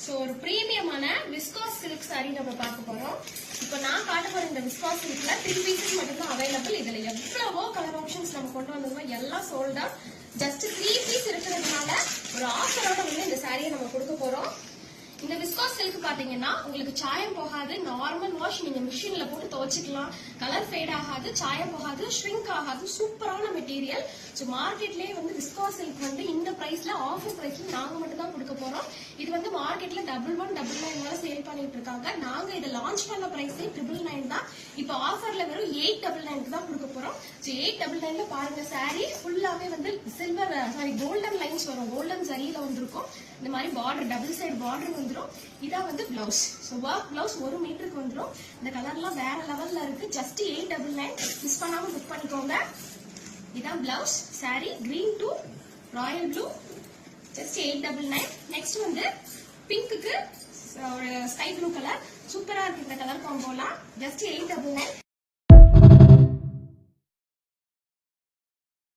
So ஒரு பிரீமியமான viscose silk sorry நம்ம பார்க்க போறோம். இப்போ நான் காட்ட போற இந்த விஸ்காஸ் சில்க்ல 3 பீசஸ் மட்டும் தான் அவைலபிள். இதுல எவ்வளவோ கலர் ஆப்ஷன்ஸ் நம்ம கொண்டு வந்திருக்கோம். எல்லாம் சோல்ட் அவுட். ஜஸ்ட் 3 பீஸ் இருக்கிறதுனால ஒரு ஆஃபரோட வந்து இந்த சாரியை நம்ம கொடுக்க போறோம். இந்த விஸ்காஸ் சில்க் பாத்தீங்கன்னா உங்களுக்கு சாயம் போகாது. நார்மல் வாஷ் நீங்க மிஷின்ல போட்டு துவைச்சுக்கலாம். கலர் ஃபேட் ஆகாது, சாயம் போகாது, ஷ்ரிங்க் ஆகாது. சூப்பரான மெட்டீரியல். ஸோ மார்க்கெட்லயே வந்து விஸ்காஸ் சில்க் வந்து இந்த பிரைஸ்ல ஆஃபர் பிரைஸ்ல நாங்க மட்டும் தான் கொடுக்க போறோம். இது வந்து மார்க்கெட்ல 1199 சேல் பண்ணிட்டு இருக்காங்க. நாங்க இதை லான்ச் பண்ண பிரைஸே 999 தான். இப்போ ஆஃபர்ல வெறும் 899 தான் கொடுக்க போறோம். ஸோ 899 பாருங்க, சாரி ஃபுல்லாவே வந்து சில்வர் கோல்டன் லைன்ஸ் வரும். கோல்டன் சரியில வந்திருக்கும். இந்த மாதிரி பார்டர் டபுள் சைடு பார்டர் வந்துடும். இதான் வந்து பிளவுஸ். ஸோ ஒர்க் பிளவுஸ் 1 மீட்டருக்கு வந்துடும். இந்த கலர்லாம் வேற லெவல்ல இருக்கு. ஜஸ்ட் 899. மிஸ் பண்ணாம புக் பண்ணிக்கோங்க. இதான் blouse. Sorry green to Royal blue. Just 899. Next வந்து பிங்க்குக்கு ஸ்கை ப்ளூ கலர். சூப்பரா இருக்கு இந்த கலர் காம்போலாம். ஜஸ்ட் 899.